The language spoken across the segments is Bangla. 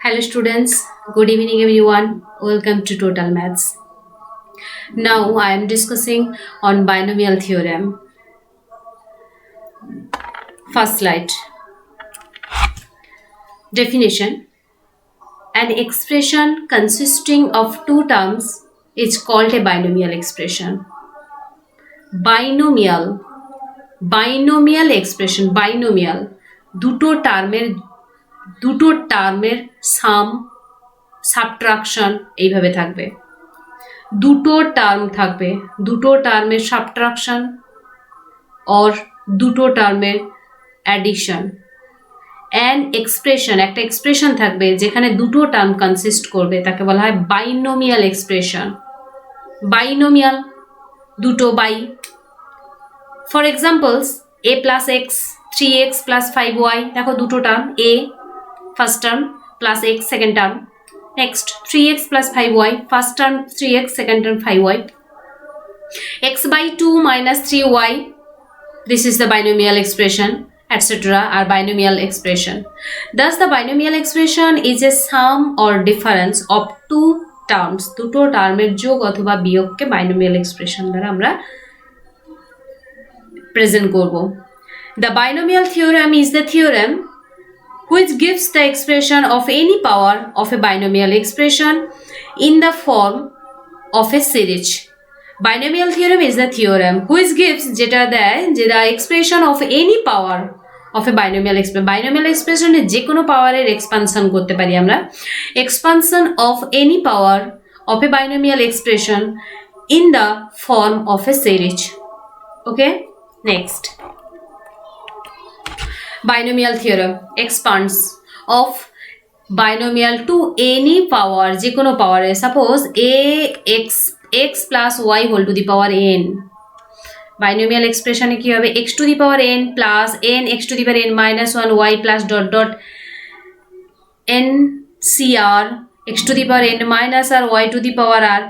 Hello students, good evening everyone. Welcome to Total Maths. Now I am discussing on binomial theorem. First slide. Definition. An expression consisting of two terms is called a binomial expression. Binomial expression, binomial দুটো টার্মের সাম সাবট্রাকশন এইভাবে থাকবে। দুটো টার্ম থাকবে, দুটো টার্মের সাবট্রাকশন অর দুটো টার্মের অ্যাডিশন। অ্যান এক্সপ্রেশন, একটা এক্সপ্রেশন থাকবে যেখানে দুটো টার্ম কনসিস্ট করবে, তাকে বলা হয় বাইনোমিয়াল এক্সপ্রেশন। বাইনোমিয়াল, দুটো bi. For examples a plus x 3x plus 5y, দেখো দুটো term, a first term plus x second term. Next 3x plus 5y, first term 3x, second term 5y. x by 2 minus 3y, this is the binomial expression, etc. are binomial expression. Thus the binomial expression is a sum or difference of two terms. দুটো টার্মের যোগ অথবা বিয়োগকে binomial expression দ্বারা আমরা প্রেজেন্ট করব। The binomial theorem is the theorem which gives the expression of any power of a binomial expression in the form of a series. Binomial theorem is the theorem which gives যেটা দেয় যে the expression of any power of a binomial expression. Binomial expression এ যে কোনো পাওয়ারের এক্সপানশন করতে পারি আমরা। Expansion of any power of a binomial expression in the form of a series. Okay, next. Binomial theorem expands of binomial to any power, যে কোনো পাওয়ারে। Suppose x plus y whole to the power n, binomial expression কি হবে x to the power n plus n x to the power n minus 1 y plus dot dot n cr x to the power n minus r y to the power r।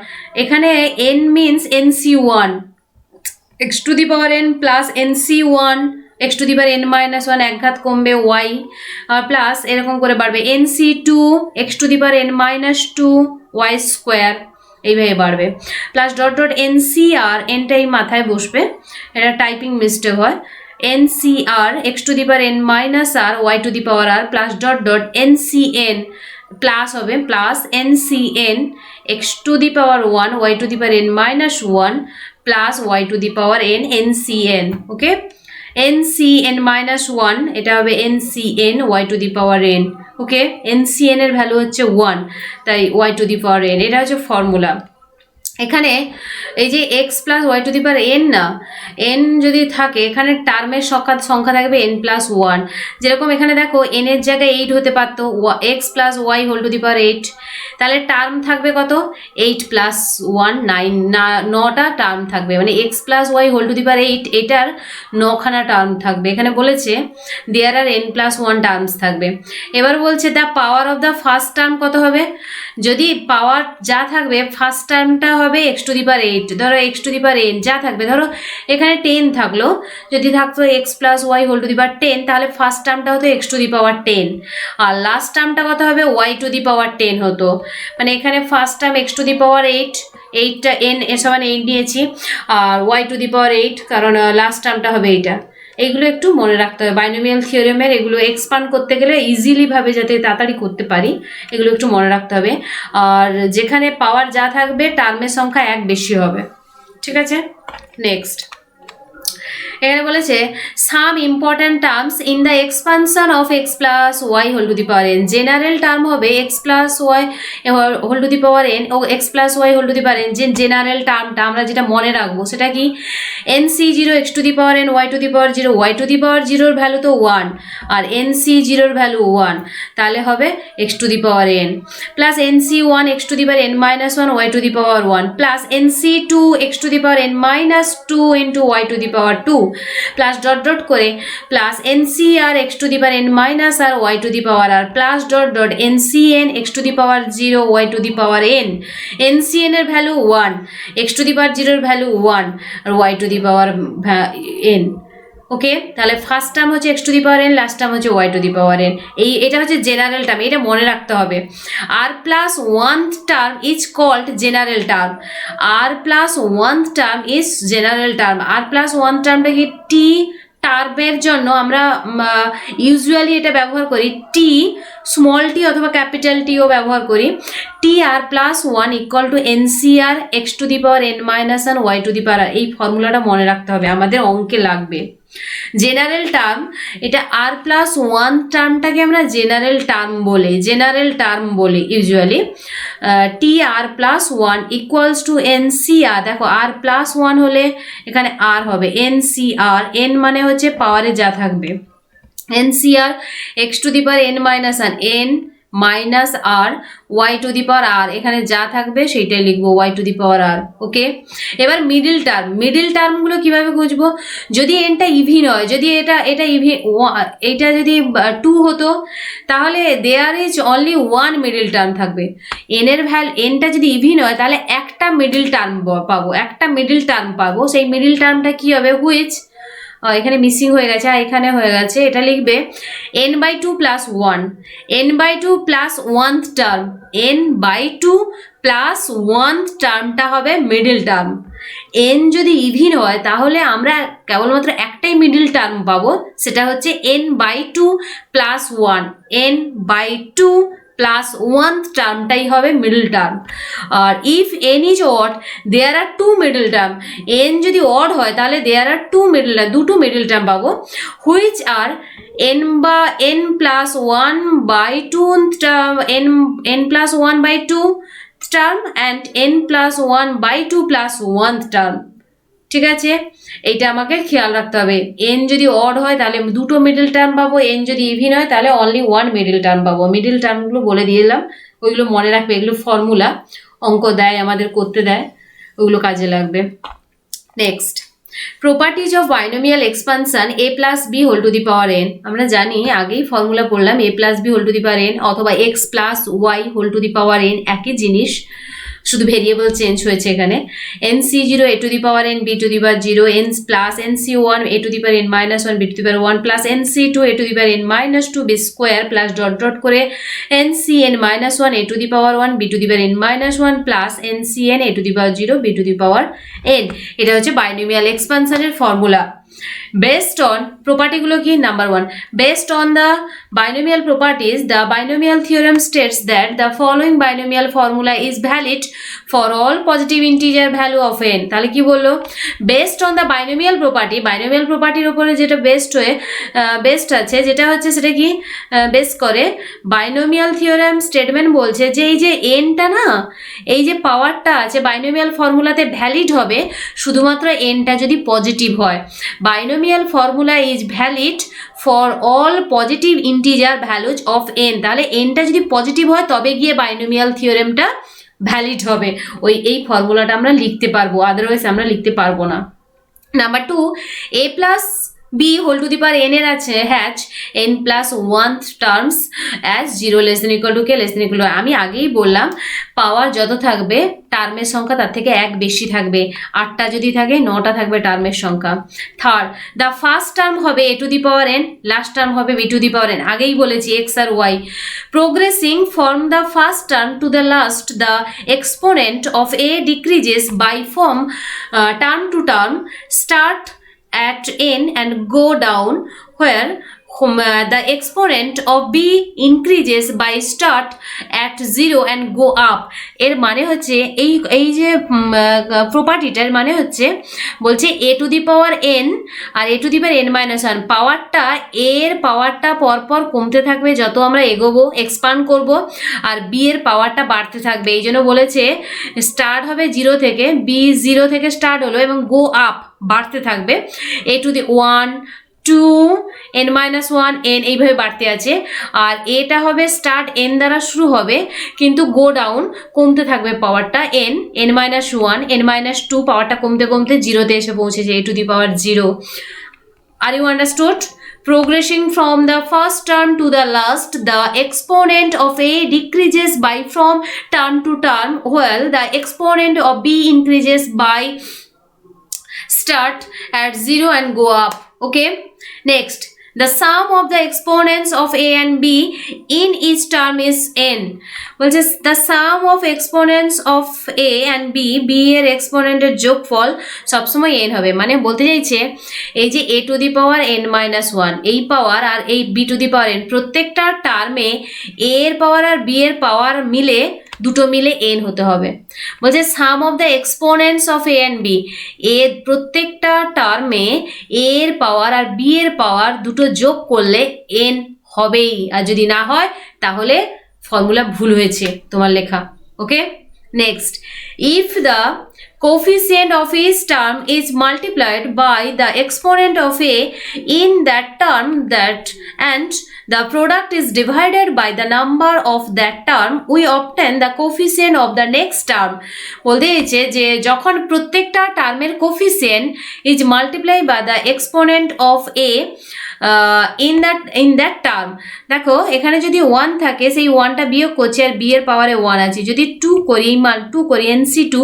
এখানে n means nc1, x to the power n plus nc1 x to the power n minus 1 এক ঘাত কমবে y আর প্লাস এরকম করে বাড়বে nc2 x to the power n minus 2 y square, এইভাবে বাড়বে। প্লাস ডট ডট ncr, এনটাই মাথায় বসবে, এটা টাইপিং মিস্টেক হয়। ncr x to the power n minus r y to the power r plus dot dot ncn plus হবে plus ncn x to the power 1 y to the power n minus 1 plus y to the power n ncn। Okay, ncn minus 1 এটা হবে ncn y to the power n। Okay, ncn এর ভ্যালু হচ্ছে 1, তাই y to the power n, এটা হচ্ছে ফর্মুলা। এখানে এই যে x plus y to the power n না, n যদি থাকে এখানে টার্মের সংখ্যা থাকবে n প্লাস 1। যেরকম এখানে দেখো n এর জায়গায় 8 হতে পারতো, x plus y whole to the power 8, তাহলে টার্ম থাকবে কত 8 প্লাস 1 9, 9টা টার্ম থাকবে, মানে x plus y whole to the power 8 এটার 9খানা টার্ম থাকবে। এখানে বলেছে there are n plus 1 terms থাকবে। এবার বলছে the power of the first term কত হবে, যদি পাওয়ার যা থাকবে ফার্স্ট টার্মটা হবে x টু দি পাওয়ার 8, ধরো x to the power n যা থাকবে, ধরো এখানে 10 থাকলো, যদি থাকতো x plus y whole to the power 10, তাহলে ফার্স্ট টার্মটা হতো x টু দি পাওয়ার 10 আর লাস্ট টার্মটা কত হবে y টু দি পাওয়ার 10 হতো। মানে এখানে first term x to the power 8, 8টা n এর সমান 8 নিয়েছি, আর y টু দি পাওয়ার 8 কারণ লাস্ট টার্মটা হবে এইটা। এইগুলো একটু মনে রাখতে হবে, বাইনোমিয়াল থিওরেমের এগুলো এক্সপান্ড করতে গেলে ইজিলি ভাবে যাতে তাড়াতাড়ি করতে পারি, এগুলো একটু মনে রাখতে হবে। আর যেখানে পাওয়ার যা থাকবে টার্মের সংখ্যা 1 বেশি হবে, ঠিক আছে। নেক্সট এখানে বলেছে some important terms in the expansion of x plus y whole to the power n. General term হবে x plus y whole to the power n ও x plus y whole to the power n. যে জেনারেল টার্মটা আমরা যেটা মনে রাখবো সেটা কি nc0 x to the power n y to the power 0, y to the power 0-র ভ্যালু তো 1 আর nc0-র ভ্যালু 1, তাহলে হবে x to the power n plus nc1 x to the power n minus 1 y to the power 1 plus nc2 x to the power n minus 2 into y to the power 2 plus dot dot করে plus ncr x to the power n minus r y to the power r plus dot dot ncn x to the power 0 y to the power n। ncn এর value 1, x to the power 0 এর ভ্যালু 1 আর y to the power n। Okay, তাহলে ফার্স্ট টার্ম হচ্ছে x to the power n, last term হচ্ছে y to the power n. এটা হচ্ছে জেনারেল টার্ম, এটা মনে রাখতে হবে। R plus one term is called general term, r plus one term is general term. R plus one টার্মটা কি টি টার্মের জন্য আমরা ইউজুয়ালি এটা ব্যবহার করি, টি স্মল টি অথবা ক্যাপিটাল টিও ব্যবহার করি। T r plus one equal to nCr x to the power n minus one y to the power, এই ফর্মুলাটা মনে রাখতে হবে, আমাদের অঙ্কে লাগবে। জেনারেল টার্ম, এটা আর প্লাস ওয়ান টার্মটাকে আমরা জেনারেল টার্ম বলি usually. T r plus one equals to n C r, দেখো আর প্লাস ওয়ান হলে এখানে আর হবে এন সি আর, এন মানে হচ্ছে পাওয়ারে যা থাকবে, n C r x to the power n minus one n minus r y to the power r, এখানে যা থাকবে সেইটাই লিখবো Y to the power r. ওকে, এবার মিডিল টার্মগুলো কিভাবে খুঁজবো? যদি এনটা ইভিন হয়, যদি এটা ইভিন, এটা যদি 2 হতো তাহলে there is only one middle term থাকবে। এনটা যদি ইভিন হয় তাহলে একটা মিডিল টার্ম পাবো, সেই মিডিল টার্মটা কি হবে? হুইচ, এখানে মিসিং হয়ে গেছে আর এখানে হয়ে গেছে, এটা লিখবে n by two plus one, n by two plus oneth term, n by two plus oneth টার্মটা হবে মিডিল টার্ম। এন যদি ইভিন হয় তাহলে আমরা কেবলমাত্র একটাই মিডিল টার্ম পাবো, সেটা হচ্ছে n by two plus one, n by two plus oneth টার্মটাই হবে মিডল টার্ম। আর if n is odd there are two middle term, n যদি অড হয় তাহলে দেয়ার আর দুটো মিডল টার্ম পাবো, which are n plus one by two n plus one by two term and n plus one by two plus oneth term. ঠিক আছে, এইটা আমাকে খেয়াল রাখতে হবে। এন যদি অড হয় তাহলে দুটো মিডল টার্ম পাবো, এন যদি ইভিন হয় তাহলে অনলি ওয়ান মিডল টার্ম পাবো। মিডল টার্মগুলো বলে দিয়ে দিলাম, ওইগুলো মনে রাখবে, এগুলো ফর্মুলা, অঙ্ক দেয় আমাদের করতে দেয়, ওইগুলো কাজে লাগবে। Next, properties of binomial expansion a plus b whole to the power n. আমরা জানি, আগেই ফর্মুলা পড়লাম, a plus b whole to the power n অথবা x plus y whole to the power n, একই জিনিস, শুধু ভেরিয়েবল চেঞ্জ হয়েছে এখানে। N C zero a to the power n b to the power zero, n plus n C one a to the power n minus one b to the power one plus n C two a to the power n minus two b square plus dot dot করে n C n minus one a to the power one b to the power n minus one plus n C n a to the power zero b to the power n. এটা হচ্ছে বাইনোমিয়াল এক্সপানশনের ফর্মুলা। Based on প্রপার্টিগুলো কি? Number one, based on the binomial properties, the binomial theorem states that the following binomial formula is valid for all positive integer value of n। তাহলে কি বললো? based on the binomial property, binomial propertyর উপরে যেটা বেস্ট আছে, যেটা হচ্ছে সেটা কি বেস করে binomial theorem statement বলছে যে এই যে nটা না, এই যে পাওয়ারটা আছে বাইনোমিয়াল ফর্মুলাতে ভ্যালিড হবে শুধুমাত্র nটা যদি পজিটিভ হয়। Binomial formula is valid for all positive integer values of n। তাহলে nটা যদি পজিটিভ হয় তবে গিয়ে বাইনোমিয়াল থিওরেমটা ভ্যালিড হবে, এই ফর্মুলাটা আমরা লিখতে পারবো, আদারওয়াইজ আমরা লিখতে পারবো না। Number two, a plus b whole to the power n এর আছে হ্যাচ n plus oneth terms as zero less than equal to k less than equal to. আমি আগেই বললাম পাওয়ার যত থাকবে টার্মের সংখ্যা তার থেকে এক বেশি থাকবে, 8টা যদি থাকে 9টা থাকবে টার্মের সংখ্যা। থার্ড, দ্য ফার্স্ট টার্ম হবে a to the power n, last term হবে b to the power n. আগেই বলেছি এক্স আর y progressing from the first term to the last, the exponent of a decreases by from term to term, start at n and go down where the exponent of b increases by start at 0 and go up। এর মানে হচ্ছে এই যে প্রপার্টিটার মানে হচ্ছে বলছে a to the power n আর a to the power n minus one পাওয়ারটা পরপর কমতে থাকবে যত আমরা এগোবো, এক্সপান্ড করব, আর b এর পাওয়ারটা বাড়তে থাকবে। এই জন্য বলেছে স্টার্ট হবে 0 থেকে, b 0 থেকে স্টার্ট হলো এবং গো আপ বাড়তে থাকবে, a to the 1 2 n minus one n এইভাবে বাড়তে আছে। আর এটা হবে স্টার্ট n দ্বারা শুরু হবে কিন্তু গো ডাউন কমতে থাকবে পাওয়ারটা n minus one n minus two পাওয়ারটা কমতে কমতে জিরোতে এসে পৌঁছেছে a to the power 0। Are you understood? Progressing from the first term to the last, the exponent of a decreases by from term to term while the exponent of b increases by start at 0 and go up. Okay, Next, the sum of the exponents of a and b in each term is n. বলছে the sum of exponents of a and b এর এক্সপোনেন্টের যোগফল সবসময় n হবে। মানে বলতে চাইছে এই যে a to the power n minus one এই পাওয়ার আর এই b to the power n প্রত্যেকটা টার্মে a এর পাওয়ার আর b এর পাওয়ার মিলে দুটো মিলে n হতে হবে। বলছে sum of the exponents of a and b এর প্রত্যেকটা টার্মে a এর পাওয়ার আর b এর পাওয়ার দুটো যোগ করলে n হবেই, আর যদি না হয় তাহলে ফর্মুলা ভুল হয়েছে তোমার লেখা। Okay, next, if the coefficient of each term is multiplied by the exponent of a in that term that and the product is divided by the number of that term, we obtain the coefficient of the next term. বলতে চাইছে যে যখন প্রত্যেকটা টার্মের coefficient is multiplied by the exponent of a in that term, দেখো এখানে যদি 1 থাকে সেই 1টা বিয়োগ করছি আর b এর পাওয়ারে 1 আছে, যদি 2 করি মান 2 করি nc2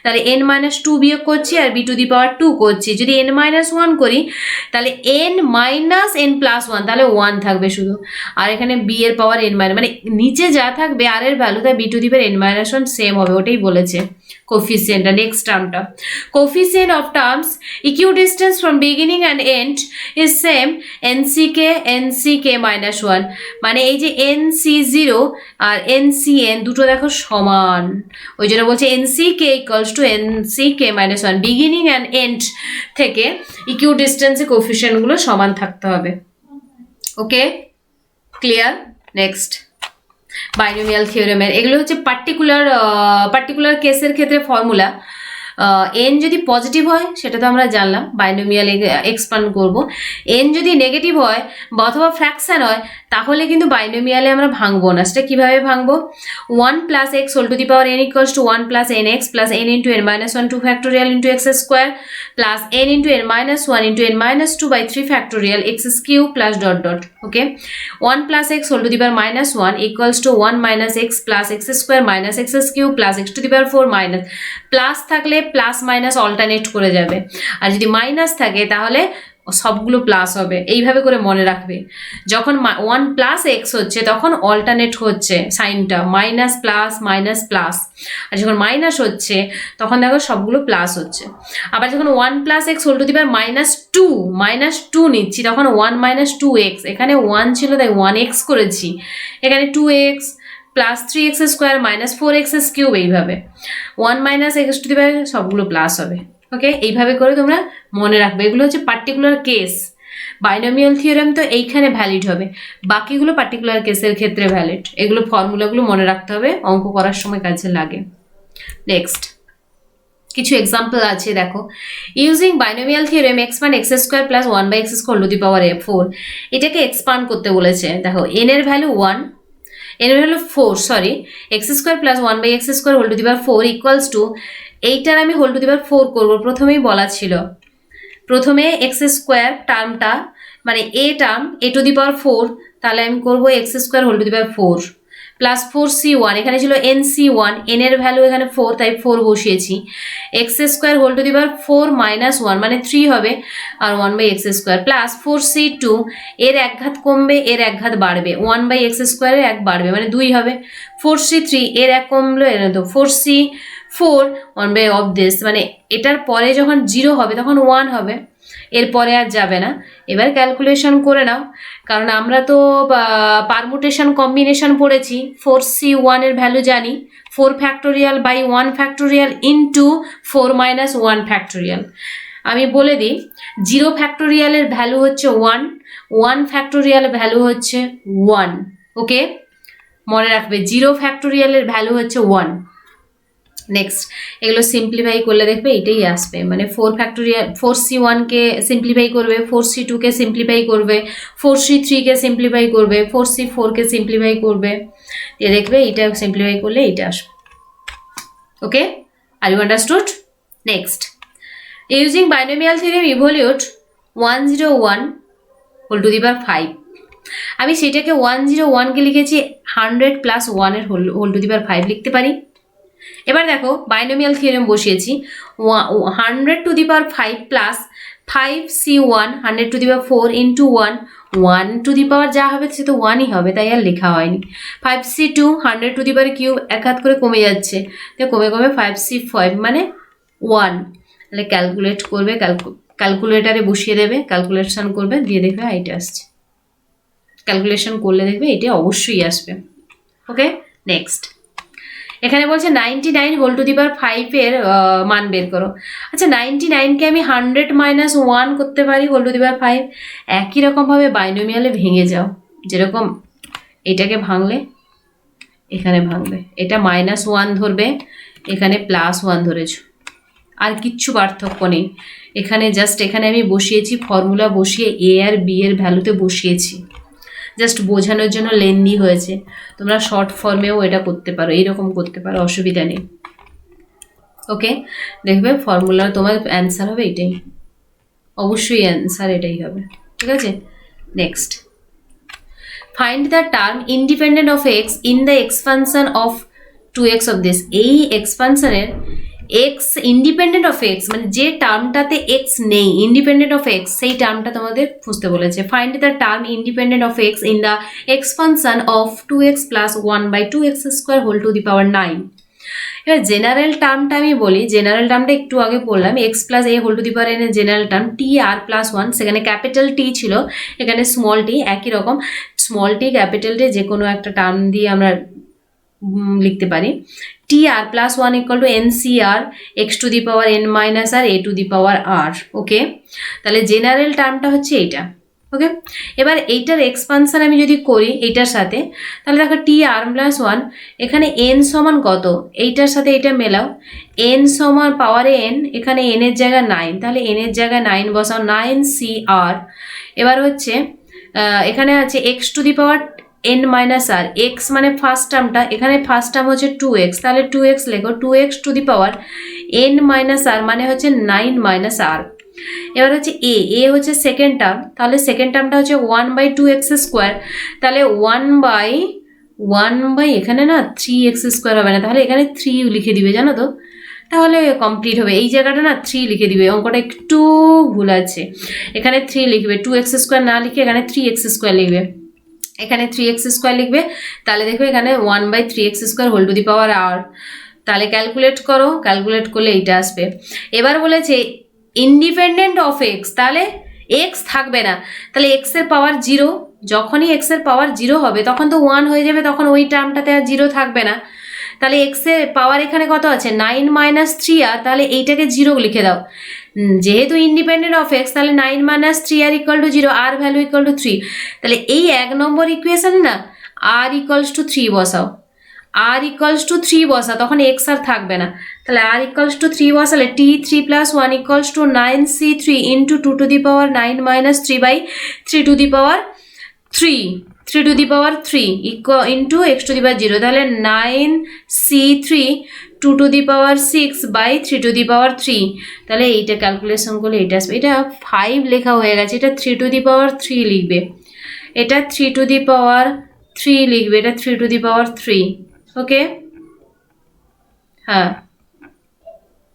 তাহলে n মাইনাস 2 বিয়োগ করছি আর b টু দি পাওয়ার 2 করছি, যদি n মাইনাস 1 করি তাহলে n মাইনাস n প্লাস 1 তাহলে 1 থাকবে শুধু, আর এখানে b এর পাওয়ার n মাইনাস মানে নিচে যা থাকবে r এর ভ্যালু তাই b to the power n minus 1 same হবে, ওটাই বলেছে কোফিসিয়েন্টটা। নেক্সট টার্মটা coefficient of terms equidistance from beginning and end is same nck minus 1, মানে এই যে nc0 আর ncn দুটো দেখো সমান, ওই জন্য বলছে nck equals to nck minus 1, beginning and and থেকে ইকুইডিস্টেন্সে কোফিসিয়েন্টগুলো সমান থাকতে হবে। ওকে, ক্লিয়ার? নেক্সট, বাইনোমিয়াল থিওরেমের এগুলো হচ্ছে পার্টিকুলার কেসের ক্ষেত্রে ফর্মুলা। এন যদি পজিটিভ হয় সেটা তো আমরা জানলাম, বাইনোমিয়াল এক্সপান্ড করব। এন যদি নেগেটিভ হয় বা অথবা ফ্র্যাকশন হয় তাহলে কিন্তু বাইনোমিয়ালে আমরা ভাঙবো না। সেটা কীভাবে ভাঙবো? 1 plus x whole to the power n equals to 1 plus n x plus n into n minus 1 2 factorial into x square plus n into n minus 1 into n minus 2 by 3 factorial x cube plus dot dot. Okay, 1 plus x whole to the power minus 1 equals to 1 minus x plus x square minus x cube plus x to the power 4 minus, plus থাকলে প্লাস মাইনাস অল্টারনেট করে যাবে, আর যদি মাইনাস থাকে তাহলে সবগুলো প্লাস হবে। এইভাবে করে মনে রাখবে, যখন 1 প্লাস এক্স হচ্ছে তখন অল্টারনেট হচ্ছে সাইনটা, মাইনাস প্লাস মাইনাস প্লাস, আর যখন মাইনাস হচ্ছে তখন দেখো সবগুলো প্লাস হচ্ছে। আবার যখন 1 plus x whole to the power minus two নিচ্ছি তখন 1 মাইনাস 2x, এখানে 1 ছিল তাই 1x করেছি, এখানে 2x plus 3x square minus 4x cube, এইভাবে 1 মাইনাস এক্স টু দি পাওয়ার সবগুলো প্লাস হবে। ওকে, এইভাবে করে তোমরা মনে রাখবে। এগুলো হচ্ছে পার্টিকুলার কেস, বাইনোমিয়াল থিওরেম তো এইখানে ভ্যালিড হবে, বাকিগুলো পার্টিকুলার কেসের ক্ষেত্রে ভ্যালিড। এগুলো ফর্মুলাগুলো মনে রাখতে হবে, অঙ্ক করার সময় কাজে লাগে। নেক্সট, কিছু এক্সাম্পল আছে দেখো। ইউজিং বাইনোমিয়াল থিওরেম এক্স মান x square plus 1 by x square whole to the power 4, এটাকে এক্সপান্ড করতে বলেছে। দেখো এন এর ভ্যালু 1, এন এর value 4, sorry, x square plus 1 by x square whole to the power 4 equals to, এইটার আমি হোল টু দি পাওয়ার 4 করবো, প্রথমেই বলা ছিল। প্রথমে এক্স স্কোয়ার টার্মটা মানে a term A to the power 4, তাহলে আমি করবো x square whole to the power 4 plus 4c1, এখানে ছিল nc1, এন এর ভ্যালু এখানে 4 তাই 4 বসিয়েছি, x square whole to the power 4 minus 1 মানে 3 হবে, আর 1 by x square plus 4c2, এর এক ঘাত কমবে এর এক ঘাত বাড়বে, 1 বাই এক্স স্কোয়ারের এক বাড়বে মানে 2 হবে, 4c3 এর এক কমলো এর তো 4c4 1 বাই অফ দিস, মানে এটার পরে যখন 0 হবে তখন 1 হবে, এরপরে আর যাবে না। এবার ক্যালকুলেশন করে নাও, কারণ আমরা তো পারমুটেশন কম্বিনেশন পড়েছি। 4c1 এর ভ্যালু জানি 4 factorial by 1 factorial into 4 minus 1 factorial. আমি বলে দিই 0 ফ্যাক্টোরিয়ালের ভ্যালু হচ্ছে 1, 1 ফ্যাক্টোরিয়ালের ভ্যালু হচ্ছে 1। ওকে, মনে রাখবে 0 ফ্যাক্টোরিয়ালের ভ্যালু হচ্ছে 1। নেক্সট, এগুলো সিম্পলিফাই করলে দেখবে এটাই আসবে, মানে 4 ফ্যাক্টোরিয়াল 4c1কে সিম্পলিফাই করবে, 4c2কে সিম্পলিফাই করবে, 4c3কে সিম্পলিফাই করবে, 4c4কে সিম্পলিফাই করবে, দিয়ে দেখবে এটা সিম্পলিফাই করলে এইটা আসবে। Okay, are you understood? Next, using binomial theorem evaluate 101 whole to the power 5, আমি সেটাকে 101কে লিখেছি 100 প্লাস 1 এর হোল টু দি পাওয়ার 5 লিখতে পারি। এবার দেখো বাইনোমিয়াল থিওরেম বসিয়েছি 100 to the power 5 plus 5c1 100 to the power 4 into 1 to the power যা হবে সে তো 1ই হবে, তাই আর লেখা হয়নি। 5c2 100 to the power cube, এক হাত করে কমে যাচ্ছে, তো কমে কমে 5c5 মানে 1। তাহলে ক্যালকুলেট করবে, ক্যালকুলেটারে বসিয়ে দেবে, ক্যালকুলেশন করবে, দিয়ে দেখবে এইটা আসছে। ক্যালকুলেশন করলে দেখবে এটা অবশ্যই আসবে। ওকে, নেক্সট এখানে বলছে 99 হোল টু দি পাওয়ার 5 এর মান বের করো। আচ্ছা 99কে আমি 100 মাইনাস 1 করতে পারি হোল টু দি পাওয়ার 5। একই রকমভাবে বাইনোমিয়ালে ভেঙে যাও, যেরকম এটাকে ভাঙলে এখানে ভাঙবে, এটা -1 ধরবে, এখানে +1 ধরেছো, আর কিচ্ছু পার্থক্য নেই। এখানে জাস্ট এখানে আমি বসিয়েছি ফর্মুলা, বসিয়ে এ আর বি এর ভ্যালুতে বসিয়েছি, জাস্ট বোঝানোর জন্য লেন্দি হয়েছে। তোমরা শর্ট ফর্মেও এটা করতে পারো, এইরকম করতে পারো, অসুবিধা নেই। ওকে, দেখবে ফর্মুলা তোমার অ্যান্সার হবে এটাই, অবশ্যই অ্যান্সার এটাই হবে। ঠিক আছে, next find the term independent of x in the expansion of 2x of this. এই এক্সপানশনের এক্স ইন্ডিপেন্ডেন্ট অফ এক্স মানে যে টার্মটাতে এক্স নেই, ইন্ডিপেন্ডেন্ট অফ এক্স, সেই টার্মটা তোমাদের খুঁজতে বলেছে। Find the term independent of x in the expansion of 2x plus 1/2x square whole to the power 9। এবার জেনারেল টার্মটা আমি বলি, জেনারেল টার্মটা একটু আগে বললাম, x plus a whole to the power n এর general term T r plus 1, সেখানে ক্যাপিটাল টি ছিল, এখানে স্মল টি, একই রকম স্মল টি ক্যাপিটাল টি যে কোনো একটা টার্ম দিয়ে আমরা লিখতে পারি। T r plus 1 equal to n C r x to the power n minus r a to the power r. Okay, তাহলে জেনারেল টার্মটা হচ্ছে এইটা। ওকে, এবার এইটার এক্সপানশন আমি যদি করি এইটার সাথে, তাহলে দেখো টি আর প্লাস 1, এখানে এন সমান কত, এইটার সাথে এটা মেলাও, এন সমান পাওয়ারে এন, এখানে এন এর জায়গায় 9, তাহলে এন এর জায়গায় 9 বসাও, 9 সি আর। এবার হচ্ছে এখানে আছে x to the power n minus r, x মানে ফার্স্ট টার্মটা, এখানে ফার্স্ট টার্ম হচ্ছে 2x, তাহলে 2x লেখো, 2x to the power n minus r মানে হচ্ছে 9 মাইনাস আর। এবার হচ্ছে এ হচ্ছে সেকেন্ড টার্ম, তাহলে সেকেন্ড টার্মটা হচ্ছে 1/2x স্কোয়ার, তাহলে 1/1 এখানে না 3x স্কোয়ার হবে না, তাহলে এখানে 3 লিখে দিবে, জানো তো, তাহলে কমপ্লিট হবে। এই জায়গাটা না 3 লিখে দিবে, অঙ্কটা একটু ভুল আছে, এখানে 3 লিখবে, 2x স্কোয়ার না লিখে এখানে 3x স্কোয়ার লিখবে, এখানে 3x স্কোয়ার লিখবে, তাহলে দেখো এখানে 1/3x square whole to the power r. তাহলে ক্যালকুলেট করো, ক্যালকুলেট করলে এইটা আসবে। এবার বলেছে ইন্ডিপেন্ডেন্ট অফ এক্স, তাহলে এক্স থাকবে না, তাহলে এক্স এর পাওয়ার 0, যখনই এক্স এর পাওয়ার 0 হবে তখন তো 1 হয়ে যাবে, তখন ওই টার্মটাতে আর 0 থাকবে না। তাহলে এক্স এর পাওয়ার এখানে কত আছে 9 মাইনাস 3 আর, তাহলে এইটাকে 0 লিখে দাও, যেহেতু ইন্ডিপেন্ডেন্ট অফ এক্স, তাহলে 9 minus 3 r equal to 0, r value equal to 3। তাহলে এই 1 নম্বর ইকুয়েশনে না আর ইকুয়ালস টু 3 বসাও, আর ইকুয়ালস টু 3 বসা, তখন এক্স আর থাকবে না, তাহলে আর ইকুয়ালস টু 3 বসালে T 3 plus 1 equals to 9c3 into 2 to the power 9 minus 3/3 to the power 3 to the power 3 into x to the power 0, তাহলে 9c3 2 to the power 6/3 two the power 3। তাহলে এইটা ক্যালকুলেশন করলে এটা আসবে, এটা 5 লেখা হয়ে গেছে, এটা 3 টু দি পাওয়ার 3 লিখবে, এটা 3 টু দি পাওয়ার 3 লিখবে, এটা 3 টু দি পাওয়ার 3। ওকে, হ্যাঁ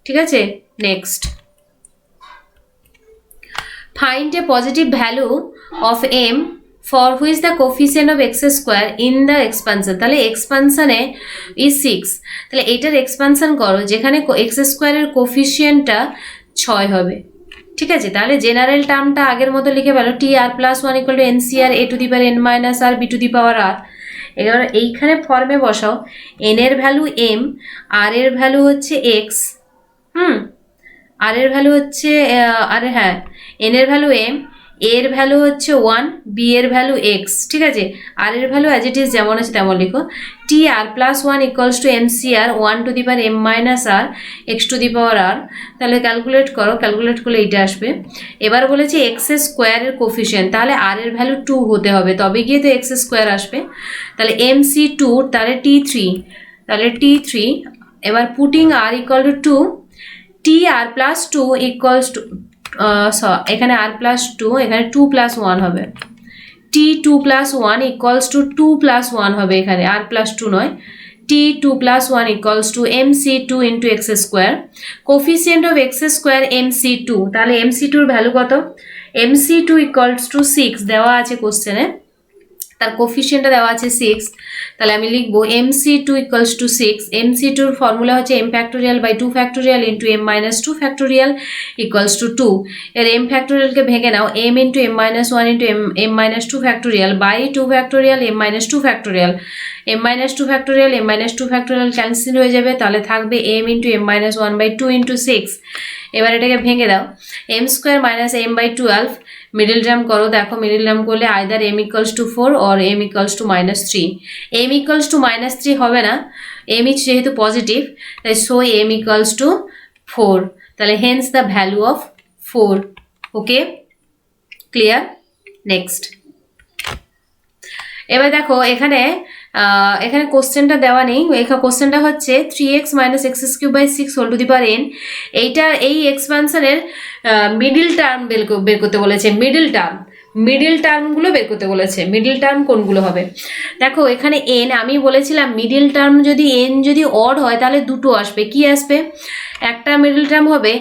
ঠিক আছে। Next find a positive value of m for which the coefficient of x square in the expansion. তাহলে এক্সপানশনে ইজ 6, তাহলে এইটার এক্সপানশন করো যেখানে এক্স স্কোয়ারের কোফিসিয়েন্টটা 6 হবে। ঠিক আছে, তাহলে জেনারেল টার্মটা আগের মতো লিখে ফেলো, T r plus 1 equal to n C r a to the power n minus r b to the power r. এবার এইখানে ফর্মে বসাও, এন এর ভ্যালু এম, আর এর ভ্যালু হচ্ছে এক্স, আর এর ভ্যালু হচ্ছে হ্যাঁ এন এর ভ্যালু এম, এর ভ্যালু হচ্ছে 1, বি এর ভ্যালু এক্স। ঠিক আছে, আর এর ভ্যালু অ্যাজ ইট ইজ যেমন আছে তেমন লিখো, T r plus 1 equals to m C r 1 to the power m minus r x to the power r. তাহলে ক্যালকুলেট করো, ক্যালকুলেট করলে এইটা আসবে। এবার বলেছি এক্স স্কোয়ারের কোফিসিয়েন্ট, তাহলে আর এর ভ্যালু 2 হতে হবে, তবে গিয়ে তো এক্স স্কোয়ার আসবে। তাহলে এম সি 2, তাহলে t3, তাহলে t3। এবার putting r equal to 2, T r plus 2 equals to এখানে আর প্লাস 2, এখানে 2 প্লাস 1 হবে, T 2 plus 1 equals to 2 plus 1 হবে, এখানে আর প্লাস 2 নয়, t2 plus 1 equals to mc2 into x square, coefficient of x square mc2, তাহলে mc2 এর ভ্যালু কত, mc2 equals to 6 দেওয়া আছে কোশ্চেনে, তার কোফিশিয়েন্টটা দেওয়া আছে 6, তাহলে আমি লিখবো mc2 equals to 6, mc2 এর ফর্মুলা হচ্ছে m factorial by 2 factorial into m minus 2 factorial equals to 2, এর m factorial কে ভেঙে নাও, m into m minus 1 into m minus 2 factorial by 2 factorial m minus 2 factorial, m minus 2 factorial m minus 2 factorial cancel হয়ে যাবে, তাহলে থাকবে m into m minus 1 by 2 into 6, এবার এটাকে ভেঙে দাও, m square minus m by 12, middle term করো, দেখো মিডল টার্ম করলে either m equals to 4 or m equals to minus 3, m equals to minus 3 হবে না, m যেহেতু পজিটিভ তাই সো m equals to 4, তাহলে hence the value of 4, okay clear. Next এবার দেখো এখানে এখানে কোশ্চেনটা দেওয়া নেই, এখানে কোশ্চেনটা হচ্ছে 3x minus x cube by 6 whole to the power n, এইটা এই এক্সপানশনের মিডল টার্ম বের করতে বলেছে, মিডল টার্মগুলো বের করতে বলেছে, মিডল টার্ম কোনগুলো হবে, দেখো এখানে n আমি বলেছিলাম মিডল টার্ম যদি n যদি অড হয় তাহলে দুটো আসবে, কি আসবে, একটা মিডল টার্ম হবে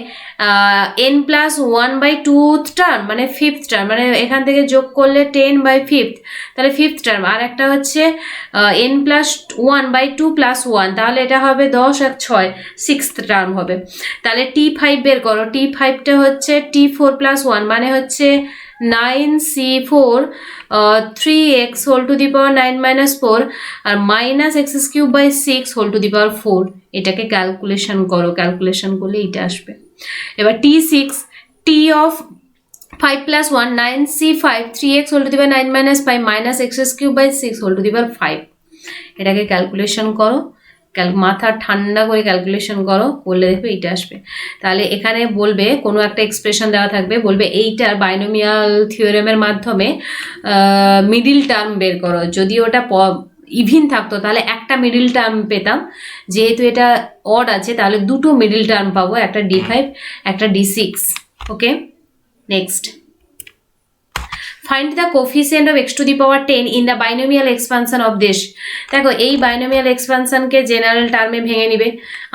n plus 1 by 2th term মানে 5th টার্ম, মানে এখান থেকে যোগ করলে 10 বাই 5th তাহলে 5th টার্ম, আর একটা হচ্ছে n প্লাস 1 বাই 2 প্লাস 1 তাহলে এটা হবে 10 আর 6 6th টার্ম হবে, তাহলে t5 বের করো, t5টা হচ্ছে t4 প্লাস 1 মানে হচ্ছে 9c4 3x whole to the power 9 minus 4 R minus x cube by 6 whole to the power 4, এটাকে ক্যালকুলেশন করো, ক্যালকুলেশন করলে এটা আসবে। এবার t6 t of 5 plus 1 9c5 3x whole to the power 9 minus 5 minus x cube by 6 whole to the power 5, এটাকে ক্যালকুলেশন করো, মাথা ঠান্ডা করে ক্যালকুলেশন করো, করলে দেখবে এইটা আসবে। তাহলে এখানে বলবে কোনো একটা এক্সপ্রেশন দেওয়া থাকবে, বলবে এইটার বাইনোমিয়াল থিওরেমের মাধ্যমে মিডিল টার্ম বের করো, যদি ওটা ইভিন থাকতো তাহলে একটা মিডিল টার্ম পেতাম, যেহেতু এটা অড আছে তাহলে দুটো মিডিল টার্ম পাবো, একটা d5 একটা d6, okay next find the coefficient of x to the power 10 in the binomial expansion of this, দেখো এই বাইনোমিয়াল এক্সপানশনকে জেনারেল টার্মে ভেঙে নিবে,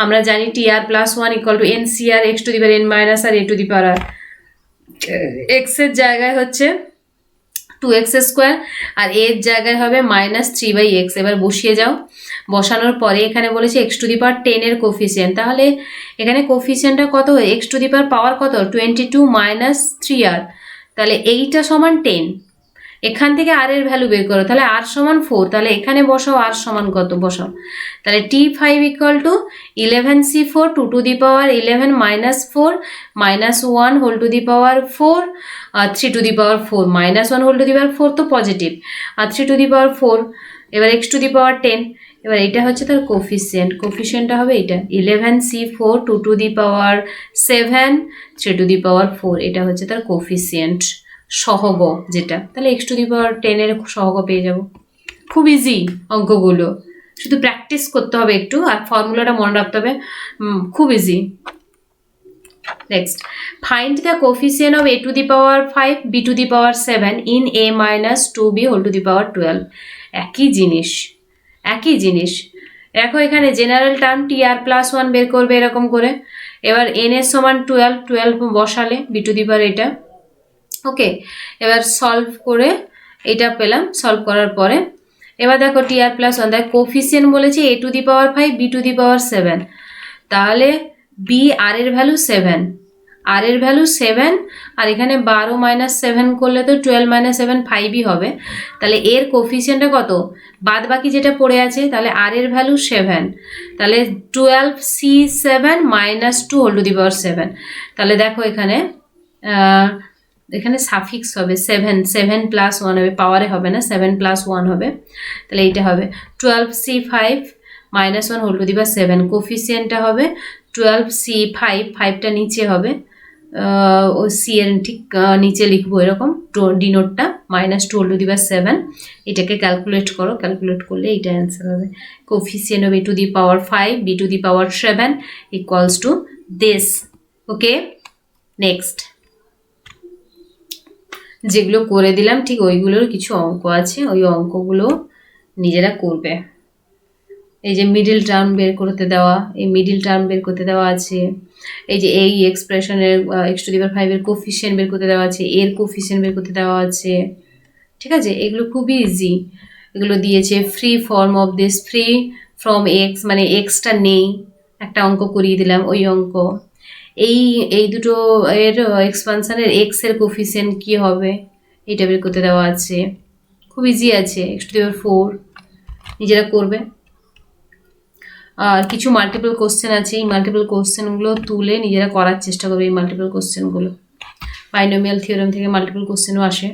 আমরা জানি tr plus 1 equal to ncr x to the power n minus r a to the power r, x এর জায়গায় হচ্ছে 2x স্কোয়ার আর এর জায়গায় হবে মাইনাস 3/x, এবার বসিয়ে যাও, বসানোর পরে এখানে বলেছে x টু দি পাওয়ার 10 এর কোফিসিয়েন্ট, তাহলে এখানে কোফিসিয়েন্টটা কত হয়, x টু দি পাওয়ার কত 22 মাইনাস 3r, তাহলে এইটা সমান 10, এখান থেকে আর এর ভ্যালু বের করো, তাহলে r সমান 4, তাহলে এখানে বসাও r সমান কত বসাও, তাহলে t5 equal to 11c4 2 to the power 11 minus 4 minus 1 whole to the power 4 আর 3 to the power 4 minus 1 whole to the power 4 তো positive, R 3 to the power 4, এবার x টু দি পাওয়ার 10, এবার এটা হচ্ছে তার কোফিসিয়েন্টটা হবে এটা 11c4 2 to the power 7 3 to the power 4, এটা হচ্ছে তার কোফিসিয়েন্ট সহগ যেটা, তাহলে x টু দি পাওয়ার 10 এর সহগ পেয়ে যাব, খুব ইজি অঙ্কগুলো, শুধু প্র্যাকটিস করতে হবে একটু আর ফর্মুলাটা মনে রাখতে হবে, খুব easy. Next find the coefficient of a to the power 5 b to the power 7 in a minus 2b whole to the power 12, একই জিনিস দেখো এখানে জেনারেল টার্ম tr প্লাস 1 বের করবে এরকম করে, এবার n এর সমান 12 বসালে b টু দি পাওয়ার এটা, ওকে এবার সলভ করে এটা পেলাম, সলভ করার পরে এবার দেখো tr প্লাস 1 দেখো কোফিসিয়েন্ট বলেছে a to the power 5 b to the power 7, তাহলে b আর এর ভ্যালু 7, আর এর ভ্যালু 7 আর এখানে 12 মাইনাস 7 করলে তো 12 মাইনাস 7 5ই হবে, তাহলে এর কোফিসিয়েন্টটা কত বাদ বাকি যেটা পড়ে আছে, তাহলে আর এর ভ্যালু 7, তাহলে 12c7 minus 2 whole to the power 7, তাহলে দেখো এখানে সাফিক্স হবে 7 প্লাস 1 হবে, পাওয়ারে হবে না 7 প্লাস 1 হবে, তাহলে এইটা হবে 12c5 minus 1 whole to the power 7, কোফিসিয়েন্টটা হবে 12c5, 5টা নিচে হবে, ও সি এর ঠিক নিচে লিখবো এরকম ডিনোটটা minus 2 whole to the power 7, এটাকে ক্যালকুলেট করো, ক্যালকুলেট করলে এইটা অ্যান্সার হবে, coefficient of a to the power 5 b to the power 7 equals to this, okay next যেগুলো করে দিলাম ঠিক ওইগুলোর কিছু অঙ্ক আছে, ওই অঙ্কগুলো নিজেরা করবে, এই যে মিডিল টার্ম বের করতে দেওয়া, এই মিডিল টার্ম বের করতে দেওয়া আছে। এই যে এই এক্সপ্রেশনের x⁵ এর কোফিশিয়েন্ট বের করতে দেওয়া আছে, এর কোফিশিয়েন্ট বের করতে দেওয়া আছে। ঠিক আছে, এগুলো খুবই ইজি। এগুলো দিয়েছে free form of this, free from x, মানে এক্সটা নেই, একটা অঙ্ক করিয়ে দিলাম ওই অঙ্ক। এই এই দুটো এর এক্সপানশনের এক্স এর কোফিশিয়েন্ট কি হবে এটা বের করতে দেওয়া আছে। খুব ইজি আছে, x⁴ নিজেরা করবে। আর কিছু মাল্টিপল কোশ্চেন আছে, এই মাল্টিপল কোশ্চেনগুলো তুলে নিজেরা করার চেষ্টা করবে। এই মাল্টিপল কোশ্চেনগুলো বাইনোমিয়াল থিওরেম থেকে মাল্টিপল কোশ্চেনও আসে,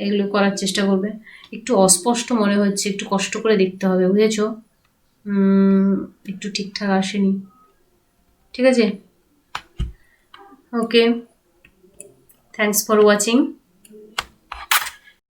এগুলো করার চেষ্টা করবে। একটু অস্পষ্ট মনে হচ্ছে, একটু কষ্ট করে দেখতে হবে, বুঝেছো? একটু ঠিকঠাক আসেনি। ঠিক আছে, ওকে, থ্যাংকস ফর ওয়াচিং।